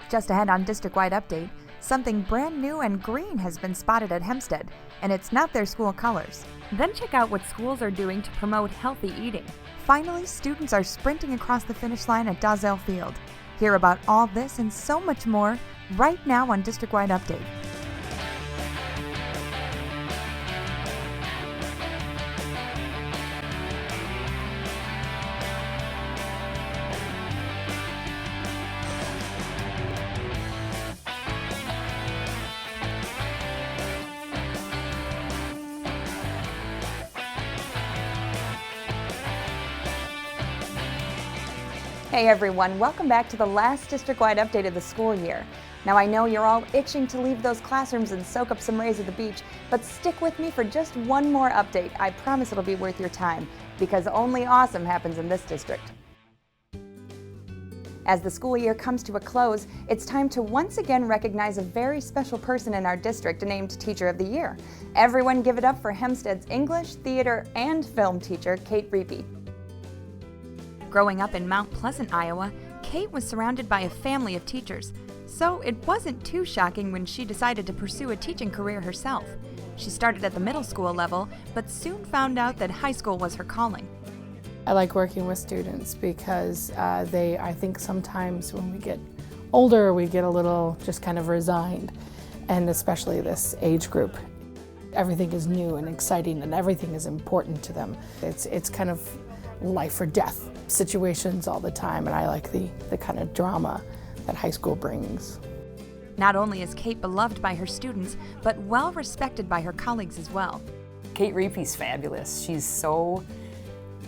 Just ahead on District-Wide Update, something brand new and green has been spotted at Hempstead, and it's not their school colors. Then check out what schools are doing to promote healthy eating. Finally, students are sprinting across the finish line at Dalzell Field. Hear about all this and so much more right now on District-Wide Update. Hey everyone, welcome back to the last district-wide update of the school year. Now I know you're all itching to leave those classrooms and soak up some rays at the beach, but stick with me for just one more update. I promise it'll be worth your time, because only awesome happens in this district. As the school year comes to a close, it's time to once again recognize a very special person in our district named Teacher of the Year. Everyone give it up for Hempstead's English, theater, and film teacher, Kate Reapy. Growing up in Mount Pleasant, Iowa, Kate was surrounded by a family of teachers, so it wasn't too shocking when she decided to pursue a teaching career herself. She started at the middle school level, but soon found out that high school was her calling. I like working with students because I think sometimes when we get older, we get a little just kind of resigned, and especially this age group. Everything is new and exciting and everything is important to them. It's kind of life or death situations all the time, and I like the kind of drama that high school brings. Not only is Kate beloved by her students, but well respected by her colleagues as well. Kate Reapy's fabulous. She's so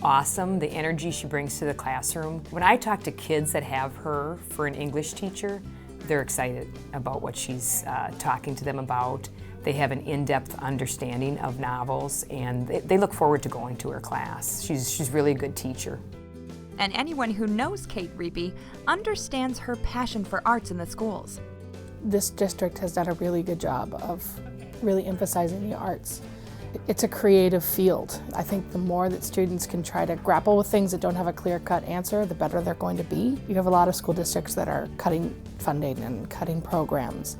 awesome, the energy she brings to the classroom. When I talk to kids that have her for an English teacher, they're excited about what she's talking to them about. They have an in-depth understanding of novels, and they look forward to going to her class. She's really a good teacher. And anyone who knows Kate Reapy understands her passion for arts in the schools. This district has done a really good job of really emphasizing the arts. It's a creative field. I think the more that students can try to grapple with things that don't have a clear-cut answer, the better they're going to be. You have a lot of school districts that are cutting funding and cutting programs,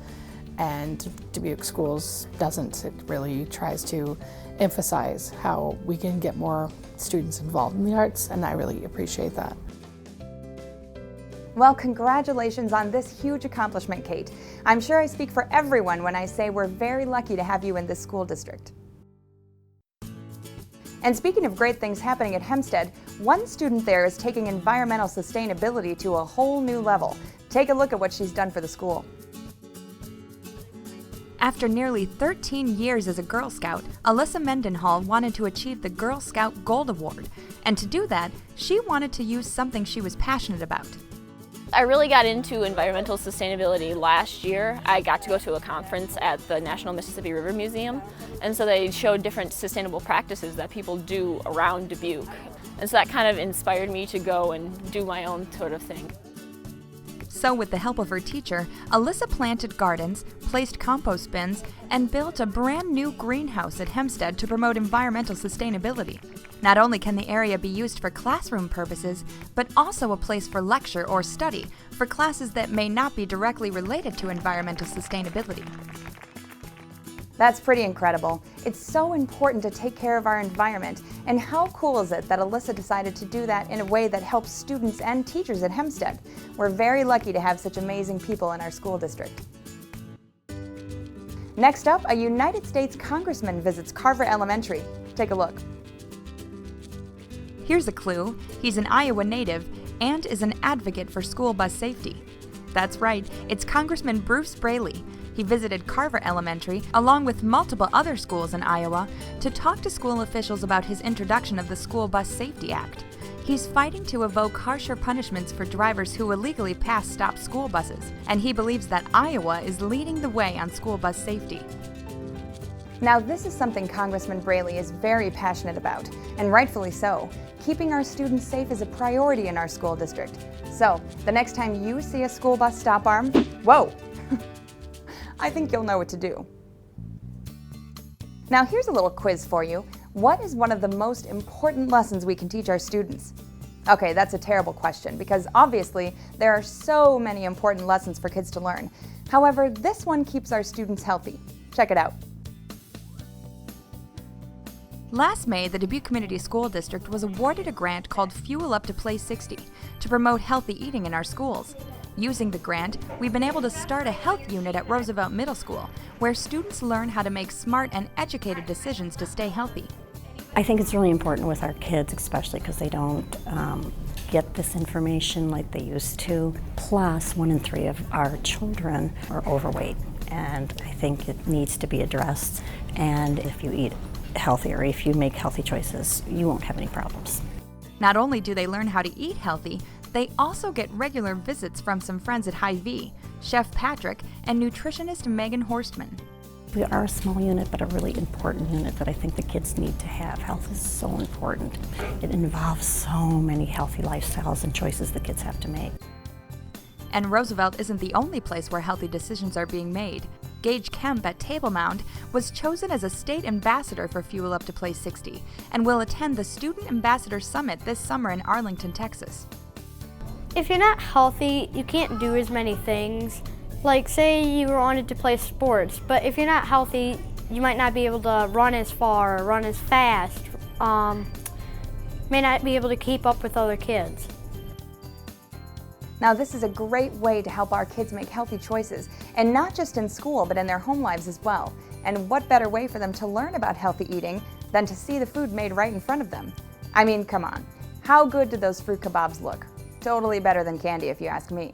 and Dubuque Schools doesn't. It really tries to emphasize how we can get more students involved in the arts, and I really appreciate that. Well, congratulations on this huge accomplishment, Kate. I'm sure I speak for everyone when I say we're very lucky to have you in this school district. And speaking of great things happening at Hempstead, one student there is taking environmental sustainability to a whole new level. Take a look at what she's done for the school. After nearly 13 years as a Girl Scout, Alyssa Mendenhall wanted to achieve the Girl Scout Gold Award. And to do that, she wanted to use something she was passionate about. I really got into environmental sustainability last year. I got to go to a conference at the National Mississippi River Museum, and so they showed different sustainable practices that people do around Dubuque. And so that kind of inspired me to go and do my own sort of thing. So with the help of her teacher, Alyssa planted gardens, placed compost bins, and built a brand new greenhouse at Hempstead to promote environmental sustainability. Not only can the area be used for classroom purposes, but also a place for lecture or study for classes that may not be directly related to environmental sustainability. That's pretty incredible. It's so important to take care of our environment, and how cool is it that Alyssa decided to do that in a way that helps students and teachers at Hempstead? We're very lucky to have such amazing people in our school district. Next up, a United States congressman visits Carver Elementary. Take a look. Here's a clue. He's an Iowa native and is an advocate for school bus safety. That's right, it's Congressman Bruce Braley. He visited Carver Elementary, along with multiple other schools in Iowa, to talk to school officials about his introduction of the School Bus Safety Act. He's fighting to evoke harsher punishments for drivers who illegally pass stopped school buses, and he believes that Iowa is leading the way on school bus safety. Now, this is something Congressman Braley is very passionate about, and rightfully so. Keeping our students safe is a priority in our school district. So, the next time you see a school bus stop arm, whoa! I think you'll know what to do. Now, here's a little quiz for you. What is one of the most important lessons we can teach our students? Okay, that's a terrible question because obviously there are so many important lessons for kids to learn. However, this one keeps our students healthy. Check it out. Last May, the Dubuque Community School District was awarded a grant called Fuel Up to Play 60 to promote healthy eating in our schools. Using the grant, we've been able to start a health unit at Roosevelt Middle School, where students learn how to make smart and educated decisions to stay healthy. I think it's really important with our kids, especially because they don't get this information like they used to. Plus, 1 in 3 of our children are overweight, and I think it needs to be addressed. And if you eat healthy, or if you make healthy choices, you won't have any problems. Not only do they learn how to eat healthy, they also get regular visits from some friends at Hy-Vee, Chef Patrick, and nutritionist Megan Horstman. We are a small unit, but a really important unit that I think the kids need to have. Health is so important. It involves so many healthy lifestyles and choices the kids have to make. And Roosevelt isn't the only place where healthy decisions are being made. Gage Kemp at Table Mound was chosen as a state ambassador for Fuel Up to Play 60 and will attend the Student Ambassador Summit this summer in Arlington, Texas. If you're not healthy, you can't do as many things. Like, say you wanted to play sports, but if you're not healthy, you might not be able to run as far or run as fast. May not be able to keep up with other kids. Now, this is a great way to help our kids make healthy choices, and not just in school, but in their home lives as well. And what better way for them to learn about healthy eating than to see the food made right in front of them? I mean, come on. How good do those fruit kebabs look? Totally better than candy, if you ask me.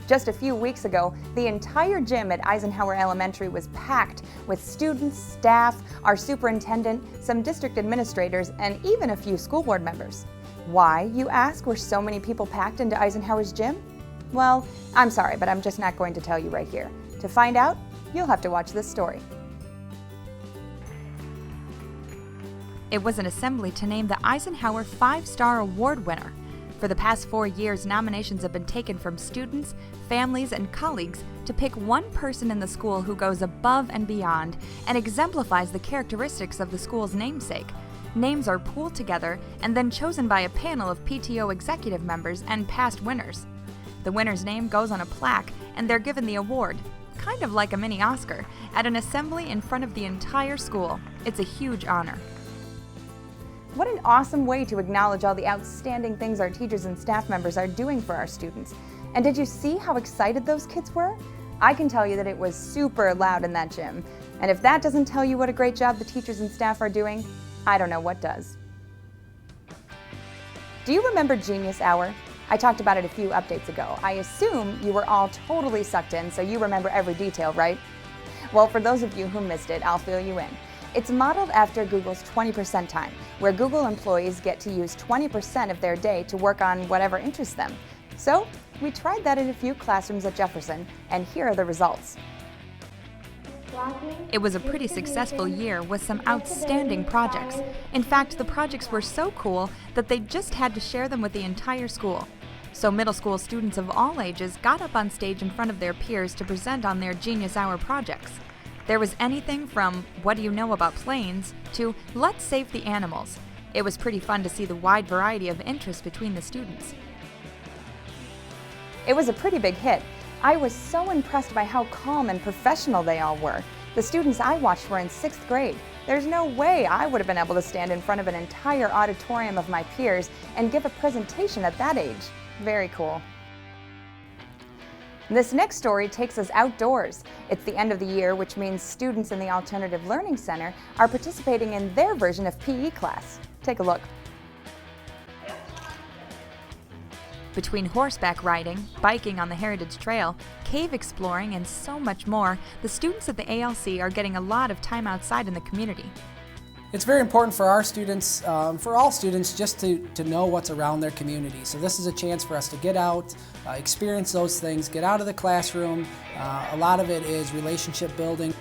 Just a few weeks ago, the entire gym at Eisenhower Elementary was packed with students, staff, our superintendent, some district administrators, and even a few school board members. Why, you ask, were so many people packed into Eisenhower's gym? Well, I'm sorry, but I'm just not going to tell you right here. To find out, you'll have to watch this story. It was an assembly to name the Eisenhower 5-Star Award winner. For the past 4 years, nominations have been taken from students, families, and colleagues to pick one person in the school who goes above and beyond and exemplifies the characteristics of the school's namesake. Names are pooled together and then chosen by a panel of PTO executive members and past winners. The winner's name goes on a plaque and they're given the award, kind of like a mini Oscar, at an assembly in front of the entire school. It's a huge honor. What an awesome way to acknowledge all the outstanding things our teachers and staff members are doing for our students. And did you see how excited those kids were? I can tell you that it was super loud in that gym. And if that doesn't tell you what a great job the teachers and staff are doing, I don't know what does. Do you remember Genius Hour? I talked about it a few updates ago. I assume you were all totally sucked in, so you remember every detail, right? Well, for those of you who missed it, I'll fill you in. It's modeled after Google's 20% time, where Google employees get to use 20% of their day to work on whatever interests them. So, we tried that in a few classrooms at Jefferson, and here are the results. It was a pretty successful year with some outstanding projects. In fact, the projects were so cool that they just had to share them with the entire school. So middle school students of all ages got up on stage in front of their peers to present on their Genius Hour projects. There was anything from what do you know about planes to let's save the animals. It was pretty fun to see the wide variety of interests between the students. It was a pretty big hit. I was so impressed by how calm and professional they all were. The students I watched were in 6th grade. There's no way I would have been able to stand in front of an entire auditorium of my peers and give a presentation at that age. Very cool. This next story takes us outdoors. It's the end of the year, which means students in the Alternative Learning Center are participating in their version of PE class. Take a look. Between horseback riding, biking on the Heritage Trail, cave exploring, and so much more, the students at the ALC are getting a lot of time outside in the community. It's very important for our students, for all students, just to know what's around their community. So this is a chance for us to get out, experience those things, get out of the classroom. A lot of it is relationship building.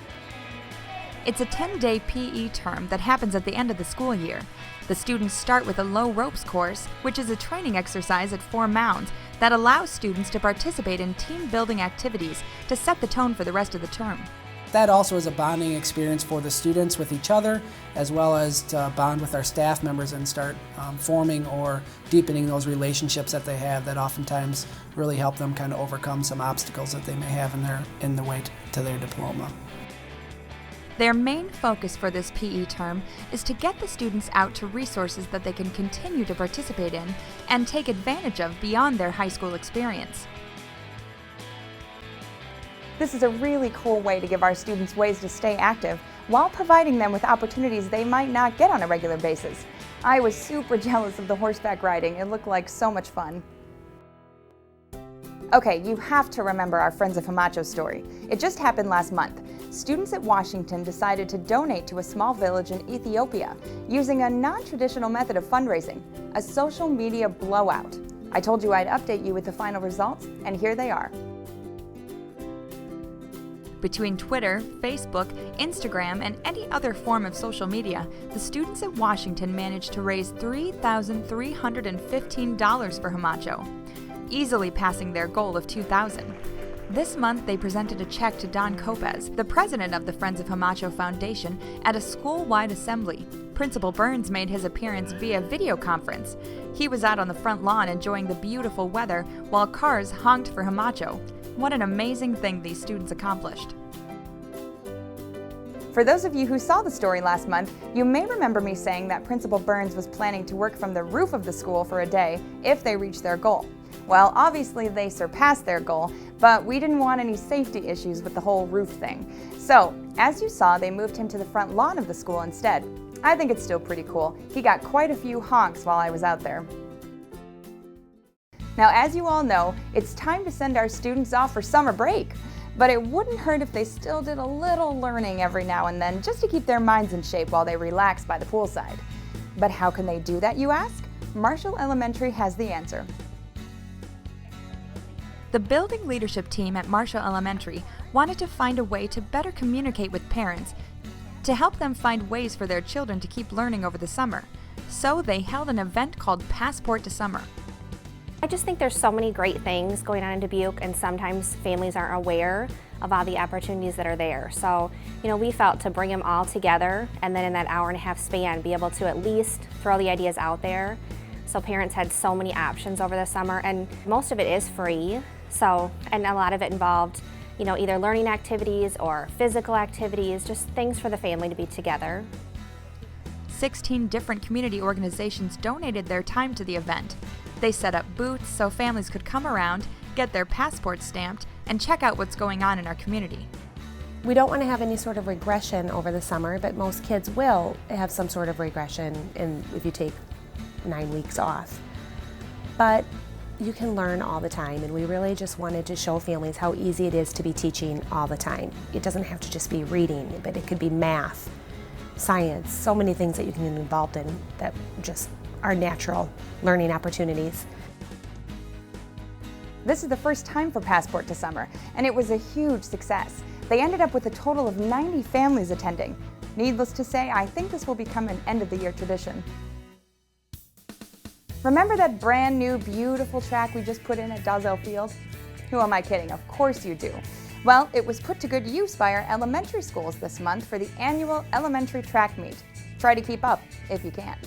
It's a 10-day PE term that happens at the end of the school year. The students start with a low ropes course, which is a training exercise at 4 mounds that allows students to participate in team-building activities to set the tone for the rest of the term. That also is a bonding experience for the students with each other, as well as to bond with our staff members and start forming or deepening those relationships that they have that oftentimes really help them kind of overcome some obstacles that they may have in the way to their diploma. Their main focus for this PE term is to get the students out to resources that they can continue to participate in and take advantage of beyond their high school experience. This is a really cool way to give our students ways to stay active while providing them with opportunities they might not get on a regular basis. I was super jealous of the horseback riding. It looked like so much fun. Okay, you have to remember our Friends of Hamacho story. It just happened last month. Students at Washington decided to donate to a small village in Ethiopia using a non-traditional method of fundraising, a social media blowout. I told you I'd update you with the final results, and here they are. Between Twitter, Facebook, Instagram, and any other form of social media, the students at Washington managed to raise $3,315 for Hamacho, easily passing their goal of $2,000. This month, they presented a check to Don Copez, the president of the Friends of Hamacho Foundation, at a school-wide assembly. Principal Burns made his appearance via video conference. He was out on the front lawn enjoying the beautiful weather while cars honked for Hamacho. What an amazing thing these students accomplished. For those of you who saw the story last month, you may remember me saying that Principal Burns was planning to work from the roof of the school for a day if they reached their goal. Well, obviously they surpassed their goal, but we didn't want any safety issues with the whole roof thing. So, as you saw, they moved him to the front lawn of the school instead. I think it's still pretty cool. He got quite a few honks while I was out there. Now, as you all know, it's time to send our students off for summer break. But it wouldn't hurt if they still did a little learning every now and then just to keep their minds in shape while they relax by the poolside. But how can they do that, you ask? Marshall Elementary has the answer. The building leadership team at Marshall Elementary wanted to find a way to better communicate with parents to help them find ways for their children to keep learning over the summer. So they held an event called Passport to Summer. I just think there's so many great things going on in Dubuque, and sometimes families aren't aware of all the opportunities that are there. So, we felt to bring them all together and then in that hour-and-a-half span be able to at least throw the ideas out there. So parents had so many options over the summer, and most of it is free. So, and a lot of it involved, either learning activities or physical activities, just things for the family to be together. 16 different community organizations donated their time to the event. They set up booths so families could come around, get their passports stamped, and check out what's going on in our community. We don't want to have any sort of regression over the summer, but most kids will have some sort of regression if you take 9 weeks off. But you can learn all the time, and we really just wanted to show families how easy it is to be teaching all the time. It doesn't have to just be reading, but it could be math, science, so many things that you can get involved in that just are natural learning opportunities. This is the first time for Passport to Summer, and it was a huge success. They ended up with a total of 90 families attending. Needless to say, I think this will become an end-of-the-year tradition. Remember that brand new, beautiful track we just put in at Dalzell Field? Who am I kidding? Of course you do. Well, it was put to good use by our elementary schools this month for the annual elementary track meet. Try to keep up if you can.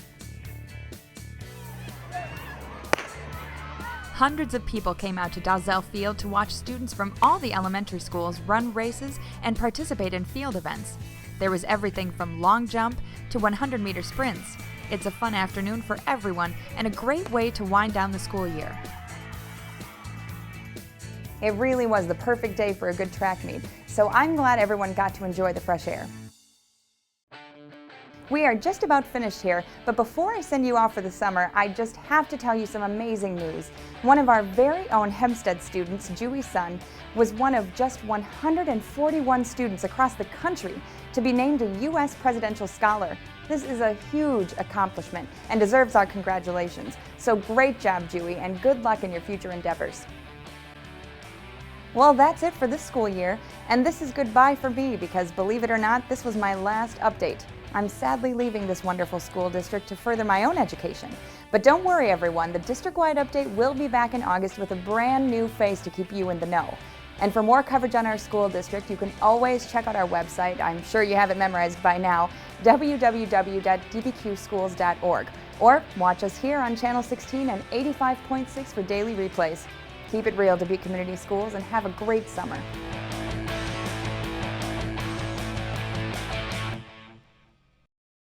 Hundreds of people came out to Dalzell Field to watch students from all the elementary schools run races and participate in field events. There was everything from long jump to 100-meter sprints. It's a fun afternoon for everyone and a great way to wind down the school year. It really was the perfect day for a good track meet, so I'm glad everyone got to enjoy the fresh air. We are just about finished here, but before I send you off for the summer, I just have to tell you some amazing news. One of our very own Hempstead students, Julie Sun, was one of just 141 students across the country to be named a U.S. Presidential Scholar. This is a huge accomplishment and deserves our congratulations. So great job, Julie, and good luck in your future endeavors. Well, that's it for this school year, and this is goodbye for me because, believe it or not, this was my last update. I'm sadly leaving this wonderful school district to further my own education. But don't worry, everyone, the district-wide update will be back in August with a brand new face to keep you in the know. And for more coverage on our school district, you can always check out our website. I'm sure you have it memorized by now, www.dbqschools.org. Or watch us here on Channel 16 and 85.6 for daily replays. Keep it real, Dubuque Community Schools, and have a great summer.